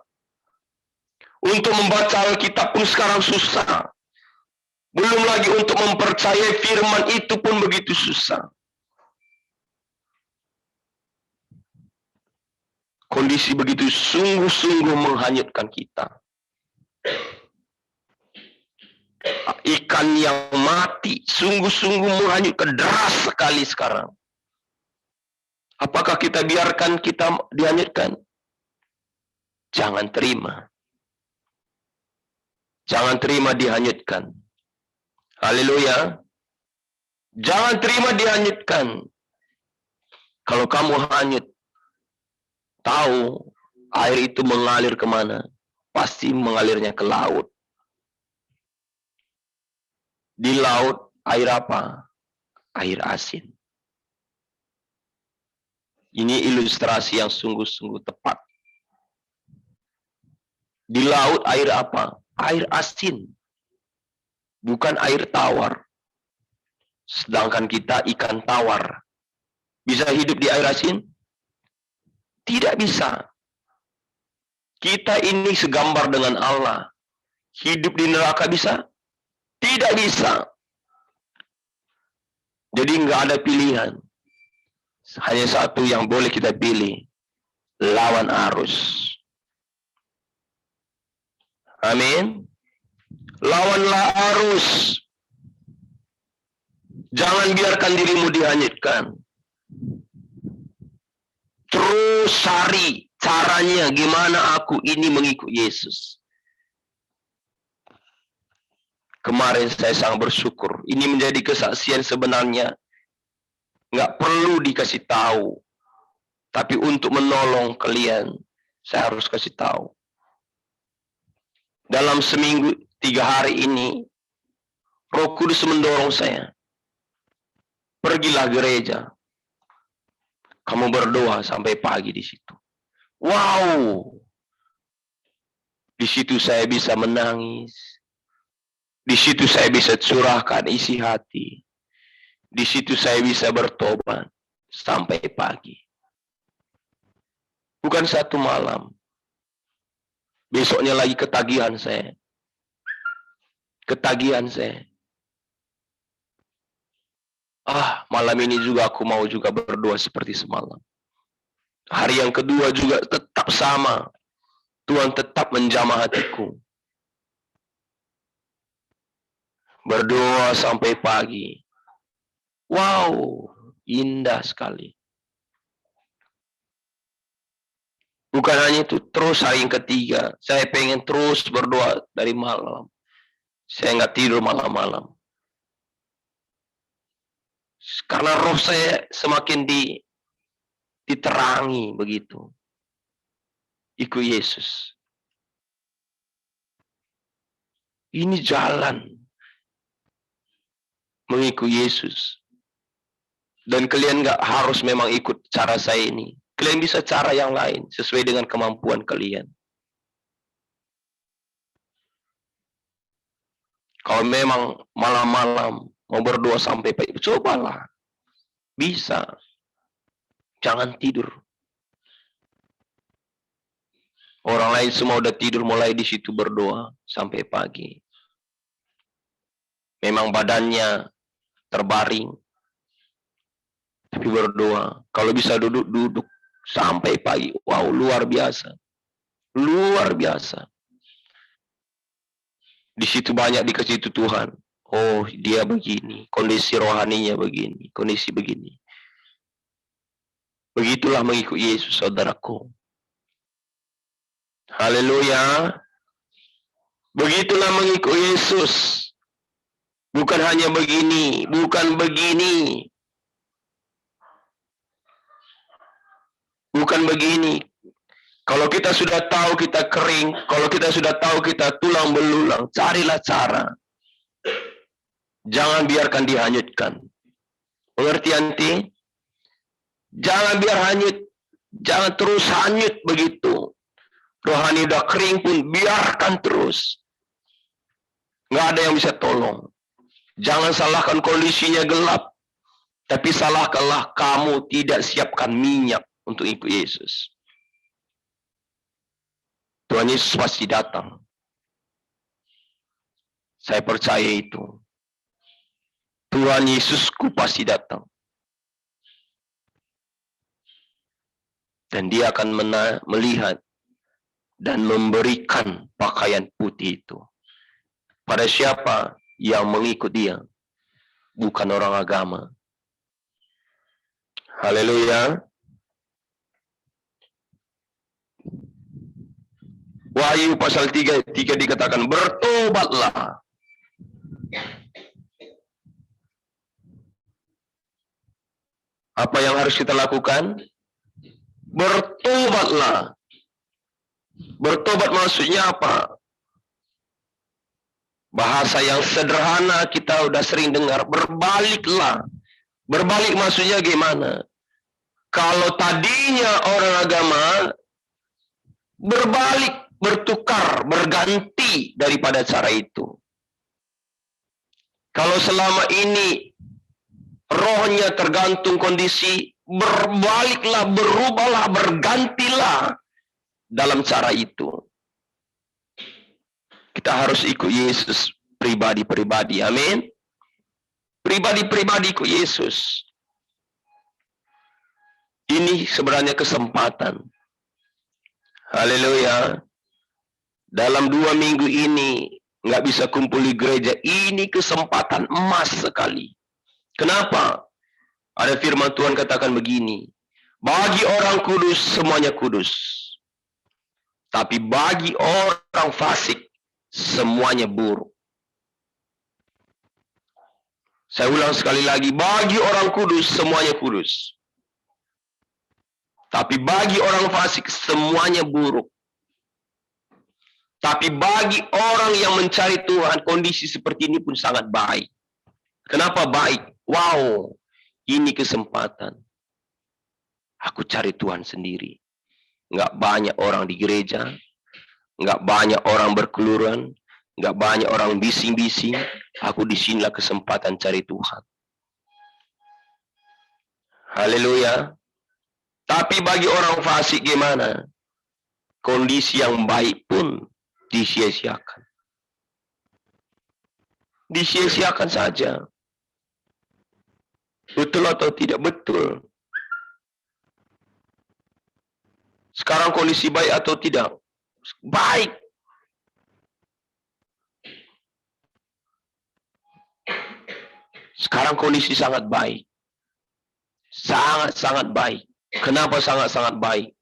Untuk membaca Alkitab pun sekarang susah. Belum lagi untuk mempercayai firman itu pun begitu susah. Kondisi begitu sungguh-sungguh menghanyutkan kita. Ikan yang mati sungguh-sungguh menghanyutkan, deras sekali sekarang. Apakah kita biarkan kita dihanyutkan? Jangan terima. Jangan terima dihanyutkan. Haleluya. Jangan terima dihanyutkan. Kalau kamu hanyut, tahu air itu mengalir kemana? Pasti mengalirnya ke laut. Di laut air apa? Air asin. Ini ilustrasi yang sungguh-sungguh tepat. Di laut air apa? Air asin. Bukan air tawar. Sedangkan kita ikan tawar. Bisa hidup di air asin? Tidak bisa. Kita ini segambar dengan Allah. Hidup di neraka bisa? Tidak bisa. Jadi nggak ada pilihan. Hanya satu yang boleh kita pilih. Lawan arus. Amin. Lawanlah arus. Jangan biarkan dirimu dihanyutkan. Terus cari caranya gimana aku ini mengikut Yesus. Kemarin saya sangat bersyukur. Ini menjadi kesaksian sebenarnya. Nggak perlu dikasih tahu. Tapi untuk menolong kalian, saya harus kasih tahu. Dalam seminggu 3 hari ini, Roh Kudus mendorong saya. Pergilah gereja. Kamu berdoa sampai pagi di situ. Wow! Di situ saya bisa menangis. Di situ saya bisa curahkan isi hati. Di situ saya bisa bertobat sampai pagi. Bukan 1 malam. Besoknya lagi ketagihan saya. Ketagihan saya. Malam ini juga aku mau juga berdoa seperti semalam. Hari yang kedua juga tetap sama. Tuhan tetap menjamah hatiku. Berdoa sampai pagi. Wow, indah sekali. Bukan hanya itu, terus hari yang ketiga, saya pengen terus berdoa dari malam. Saya nggak tidur malam-malam. Karena roh saya semakin diterangi begitu. Ikut Yesus. Ini jalan mengikut Yesus. Dan kalian nggak harus memang ikut cara saya ini. Kalian bisa cara yang lain sesuai dengan kemampuan kalian. Kalau memang malam-malam mau berdoa sampai pagi, cobalah. Bisa. Jangan tidur. Orang lain semua udah tidur, mulai di situ berdoa sampai pagi. Memang badannya terbaring, tapi berdoa. Kalau bisa duduk sampai pagi. Wow, luar biasa. Luar biasa. Di situ banyak dikasih itu Tuhan. Oh, dia begini. Kondisi rohaninya begini. Kondisi begini. Begitulah mengikut Yesus, saudaraku. Haleluya. Begitulah mengikut Yesus. Bukan hanya begini. Bukan begini. Bukan begini. Kalau kita sudah tahu kita kering, kalau kita sudah tahu kita tulang belulang, carilah cara. Jangan biarkan dihanyutkan. Mengerti anti? Jangan biar hanyut. Jangan terus hanyut begitu. Rohani udah kering pun biarkan terus. Nggak ada yang bisa tolong. Jangan salahkan kondisinya gelap. Tapi salahkanlah kamu tidak siapkan minyak untuk ikut Yesus. Tuhan Yesus pasti datang. Saya percaya itu. Tuhan Yesusku pasti datang. Dan dia akan melihat dan memberikan pakaian putih itu. Pada siapa yang mengikut dia? Bukan orang agama. Haleluya. Wahyu pasal 3 dikatakan, bertobatlah. Apa yang harus kita lakukan? Bertobatlah. Bertobat maksudnya apa? Bahasa yang sederhana kita udah sering dengar, berbaliklah. Berbalik maksudnya gimana? Kalau tadinya orang agama berbalik, bertukar, berganti daripada cara itu. Kalau selama ini rohnya tergantung kondisi, berbaliklah, berubahlah, bergantilah dalam cara itu. Kita harus ikut Yesus pribadi-pribadi. Amin. Pribadi-pribadi ikut Yesus. Ini sebenarnya kesempatan. Haleluya. Dalam 2 minggu ini nggak bisa kumpul di gereja. Ini kesempatan emas sekali. Kenapa? Ada firman Tuhan katakan begini. Bagi orang kudus semuanya kudus. Tapi bagi orang fasik semuanya buruk. Saya ulang sekali lagi. Bagi orang kudus semuanya kudus. Tapi bagi orang fasik semuanya buruk. Tapi bagi orang yang mencari Tuhan, kondisi seperti ini pun sangat baik. Kenapa baik? Wow, ini kesempatan. Aku cari Tuhan sendiri. Nggak banyak orang di gereja. Nggak banyak orang berkeluruhan. Nggak banyak orang bising-bising. Aku disinilah kesempatan cari Tuhan. Haleluya. Tapi bagi orang fasik gimana? Kondisi yang baik pun disia-siakan. Disia-siakan saja. Betul atau tidak betul? Sekarang kondisi baik atau tidak? Baik. Sekarang kondisi sangat baik. Sangat-sangat baik. Kenapa sangat-sangat baik?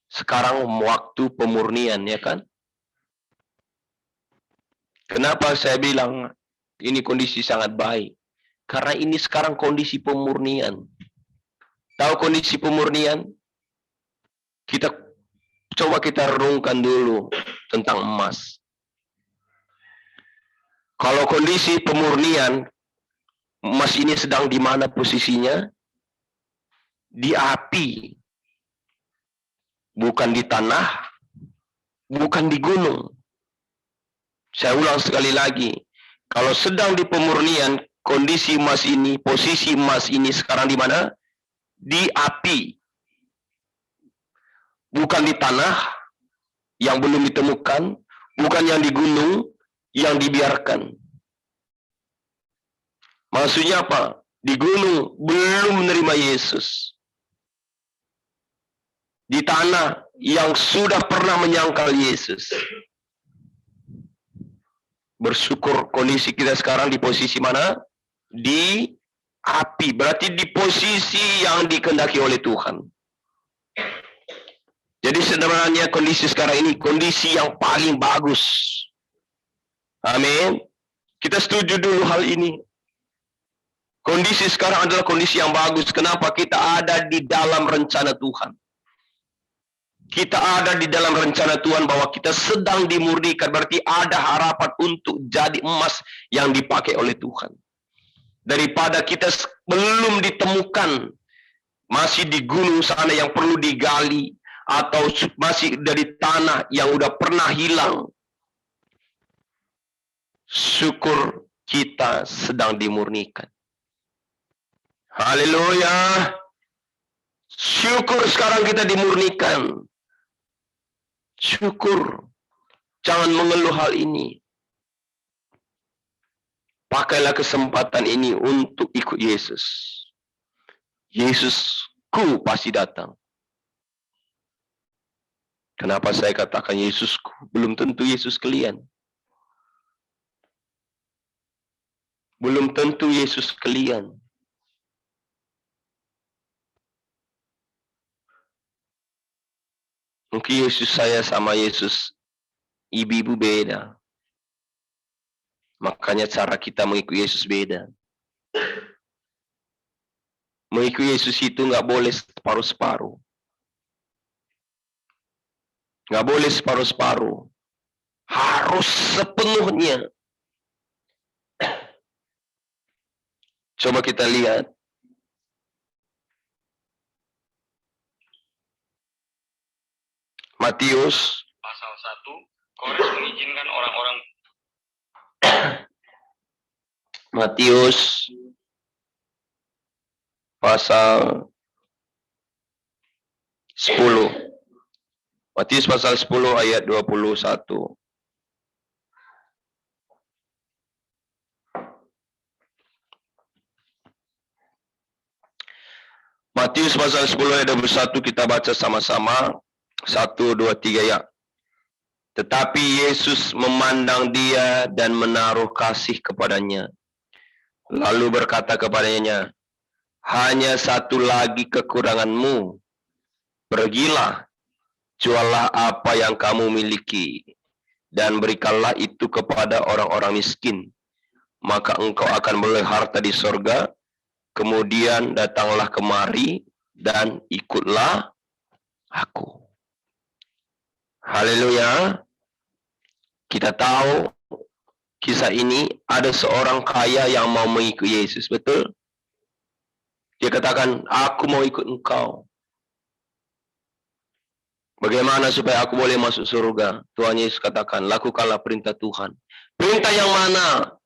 Sekarang waktu pemurnian, ya kan? Kenapa saya bilang ini kondisi sangat baik? Karena ini sekarang kondisi pemurnian. Tahu kondisi pemurnian? Coba kita renungkan dulu tentang emas. Kalau kondisi pemurnian, emas ini sedang di mana posisinya? Di api, bukan di tanah, bukan di gunung. Saya ulang sekali lagi, kalau sedang di pemurnian, kondisi emas ini, posisi emas ini sekarang di mana? Di api, bukan di tanah yang belum ditemukan, bukan yang di gunung yang dibiarkan. Maksudnya apa? Di gunung belum menerima Yesus. Di tanah yang sudah pernah menyangkal Yesus. Bersyukur kondisi kita sekarang di posisi mana? Di api. Berarti di posisi yang dikehendaki oleh Tuhan. Jadi sebenarnya kondisi sekarang ini kondisi yang paling bagus. Amin. Kita setuju dulu hal ini. Kondisi sekarang adalah kondisi yang bagus. Kenapa? Kita ada di dalam rencana Tuhan. Kita ada di dalam rencana Tuhan bahwa kita sedang dimurnikan, berarti ada harapan untuk jadi emas yang dipakai oleh Tuhan. Daripada kita belum ditemukan, masih di gunung sana yang perlu digali, atau masih dari tanah yang udah pernah hilang. Syukur kita sedang dimurnikan. Haleluya. Syukur sekarang kita dimurnikan. Syukur. Jangan mengeluh hal ini. Pakailah kesempatan ini untuk ikut Yesus. Yesusku pasti datang. Kenapa saya katakan Yesusku? Belum tentu Yesus kalian. Belum tentu Yesus kalian. Mungkin Yesus saya sama Yesus ibu-ibu beda. Makanya cara kita mengikuti Yesus beda. Mengikuti Yesus itu nggak boleh separuh-separuh. Nggak boleh separuh-separuh. Harus sepenuhnya. Coba kita lihat. Matius pasal 1, Kores mengizinkan orang-orang Matius pasal 10. Matius pasal 10 ayat 21. Matius pasal 10 ayat 21 kita baca sama-sama. 1, 2, 3 ya. Tetapi Yesus memandang dia dan menaruh kasih kepadanya. Lalu berkata kepadanya, hanya satu lagi kekuranganmu. Pergilah, juallah apa yang kamu miliki, dan berikanlah itu kepada orang-orang miskin. Maka engkau akan beroleh harta di sorga. Kemudian datanglah kemari dan ikutlah aku. Haleluya. Kita tahu kisah ini ada seorang kaya yang mau mengikut Yesus, betul? Dia katakan, aku mau ikut engkau. Bagaimana supaya aku boleh masuk surga? Tuhan Yesus katakan, lakukanlah perintah Tuhan. Perintah yang mana?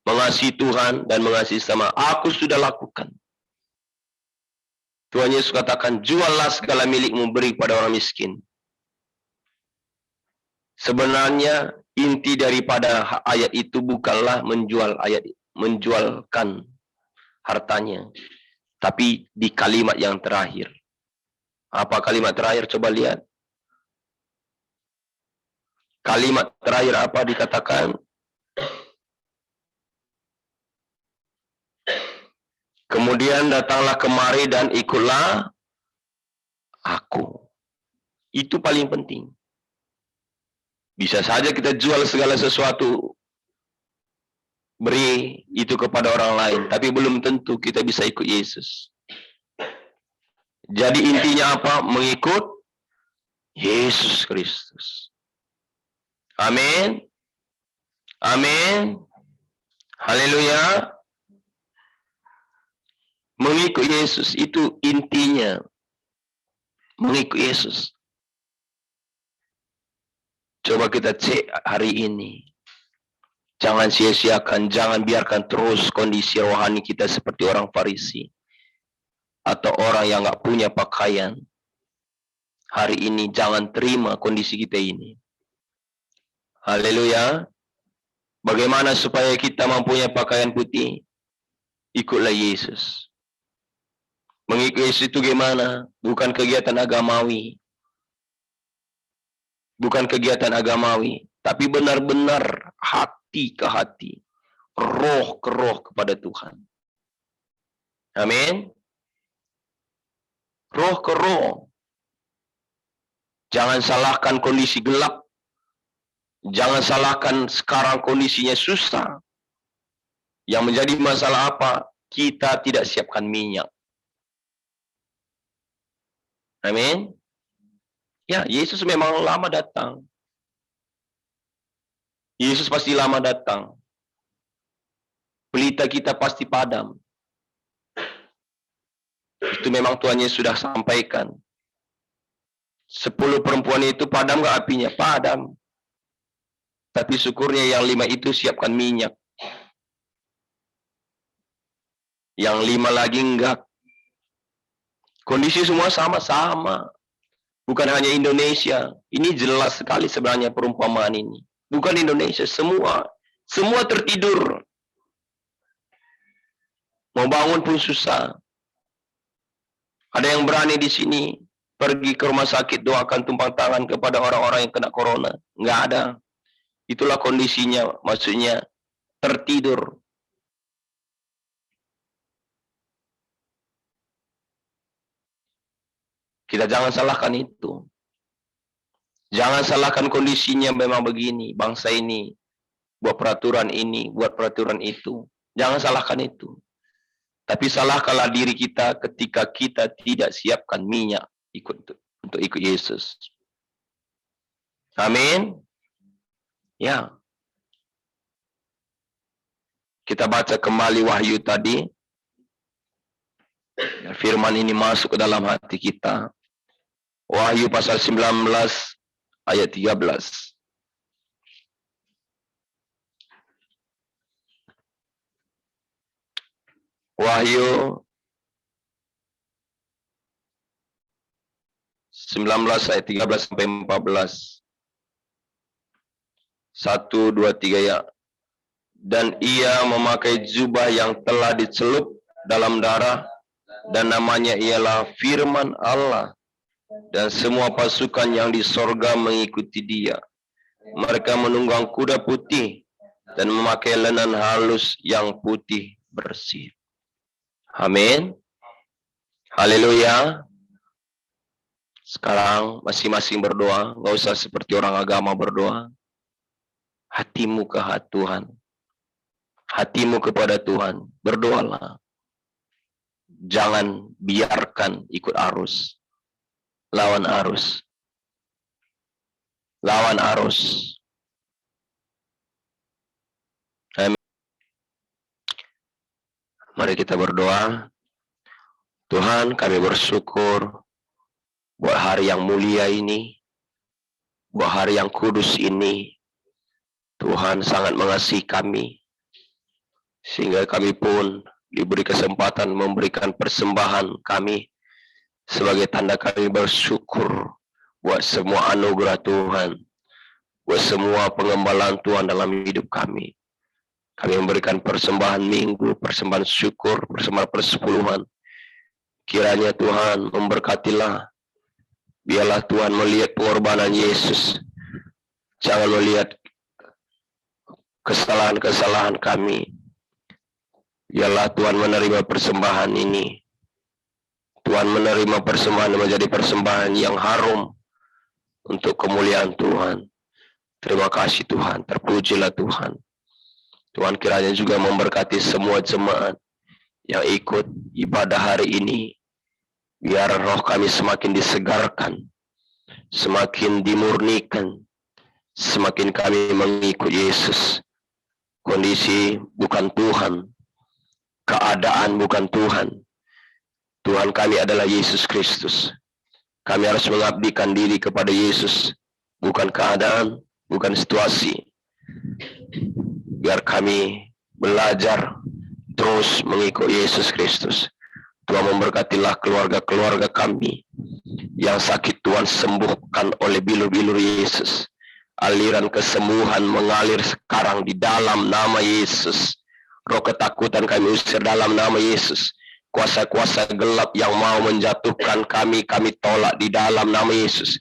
Mengasihi Tuhan dan mengasihi sama. Aku sudah lakukan. Tuhan Yesus katakan, juallah segala milikmu, beri kepada orang miskin. Sebenarnya inti daripada ayat itu bukanlah menjualkan hartanya, tapi di kalimat yang terakhir. Apa kalimat terakhir? Coba lihat. Kalimat terakhir apa dikatakan? Kemudian datanglah kemari dan ikutlah aku. Itu paling penting. Bisa saja kita jual segala sesuatu, beri itu kepada orang lain, tapi belum tentu kita bisa ikut Yesus. Jadi intinya apa? Mengikut Yesus Kristus. Amin. Amin. Haleluya. Mengikut Yesus itu intinya. Mengikut Yesus. Coba kita cek hari ini. Jangan sia-siakan, jangan biarkan terus kondisi rohani kita seperti orang Farisi. Atau orang yang gak punya pakaian. Hari ini jangan terima kondisi kita ini. Haleluya. Bagaimana supaya kita mempunyai pakaian putih? Ikutlah Yesus. Mengikut Yesus itu gimana? Bukan kegiatan agamawi. Bukan kegiatan agamawi, tapi benar-benar hati ke hati, roh ke roh kepada Tuhan. Amin. Roh ke roh. Jangan salahkan kondisi gelap. Jangan salahkan sekarang kondisinya susah. Yang menjadi masalah apa? Kita tidak siapkan minyak. Amin. Ya, Yesus memang lama datang. Yesus pasti lama datang. Pelita kita pasti padam. Itu memang Tuhan Yesus sudah sampaikan. 10 perempuan itu padam gak apinya? Padam. Tapi syukurnya yang 5 itu siapkan minyak. Yang 5 lagi enggak. Kondisi semua sama-sama. Bukan hanya Indonesia. Ini jelas sekali sebenarnya perumpamaan ini. Bukan Indonesia, semua tertidur. Mau bangun pun susah. Ada yang berani di sini pergi ke rumah sakit doakan tumpang tangan kepada orang-orang yang kena corona? Enggak ada. Itulah kondisinya, maksudnya tertidur. Kita jangan salahkan itu. Jangan salahkan kondisinya memang begini, bangsa ini buat peraturan ini, buat peraturan itu. Jangan salahkan itu. Tapi salahkanlah diri kita ketika kita tidak siapkan minyak untuk ikut Yesus. Amin. Ya. Kita baca kembali Wahyu tadi. Firman ini masuk ke dalam hati kita. Wahyu pasal 19 ayat 13. Wahyu 19 ayat 13 sampai 14. 1, 2, 3 ya. Dan ia memakai jubah yang telah dicelup dalam darah, dan namanya ialah Firman Allah. Dan semua pasukan yang di sorga mengikuti dia. Mereka menunggang kuda putih dan memakai lenan halus yang putih bersih. Amin. Haleluya. Sekarang masing-masing berdoa, nggak usah seperti orang agama berdoa. Hatimu ke Tuhan. Hatimu kepada Tuhan. Berdoalah. Jangan biarkan ikut arus. Lawan arus. Lawan arus. Amin. Mari kita berdoa. Tuhan, kami bersyukur buat hari yang mulia ini, buat hari yang kudus ini. Tuhan sangat mengasihi kami, sehingga kami pun diberi kesempatan memberikan persembahan kami sebagai tanda kami bersyukur buat semua anugerah Tuhan, buat semua pengembalaan Tuhan dalam hidup kami. Kami memberikan persembahan minggu, persembahan syukur, persembahan persepuluhan. Kiranya Tuhan memberkatilah. Biarlah Tuhan melihat pengorbanan Yesus. Jangan melihat kesalahan-kesalahan kami. Biarlah Tuhan menerima persembahan ini. Tuhan menerima persembahan menjadi persembahan yang harum untuk kemuliaan Tuhan. Terima kasih Tuhan, terpujilah Tuhan. Tuhan kiranya juga memberkati semua jemaat yang ikut ibadah hari ini. Biar roh kami semakin disegarkan, semakin dimurnikan, semakin kami mengikut Yesus. Kondisi bukan Tuhan, keadaan bukan Tuhan. Tuhan kami adalah Yesus Kristus. Kami harus mengabdikan diri kepada Yesus, bukan keadaan, bukan situasi. Biar kami belajar terus mengikut Yesus Kristus. Tuhan memberkatilah keluarga-keluarga kami yang sakit, Tuhan sembuhkan oleh bilur-bilur Yesus. Aliran kesembuhan mengalir sekarang di dalam nama Yesus. Roh ketakutan kami usir dalam nama Yesus. Kuasa-kuasa gelap yang mau menjatuhkan kami tolak di dalam nama Yesus.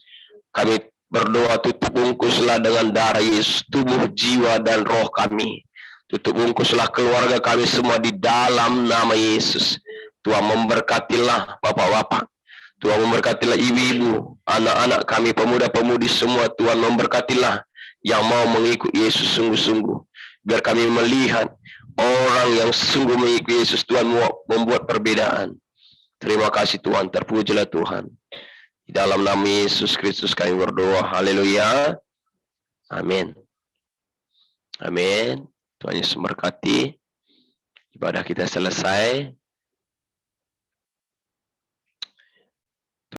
Kami berdoa, tutup bungkuslah dengan darah Yesus tubuh, jiwa, dan roh kami. Tutup bungkuslah keluarga kami semua di dalam nama Yesus. Tuhan memberkatilah bapak-bapak. Tuhan memberkatilah ibu-ibu, anak-anak kami, pemuda-pemudi semua. Tuhan memberkatilah yang mau mengikut Yesus sungguh-sungguh. Biar kami melihat orang yang sungguh mengikut Yesus. Tuhan membuat perbedaan. Terima kasih Tuhan, terpujilah Tuhan. Di dalam nama Yesus Kristus kami berdoa. Haleluya. Amin. Amin. Tuhan Yesus memberkati. Ibadah kita selesai.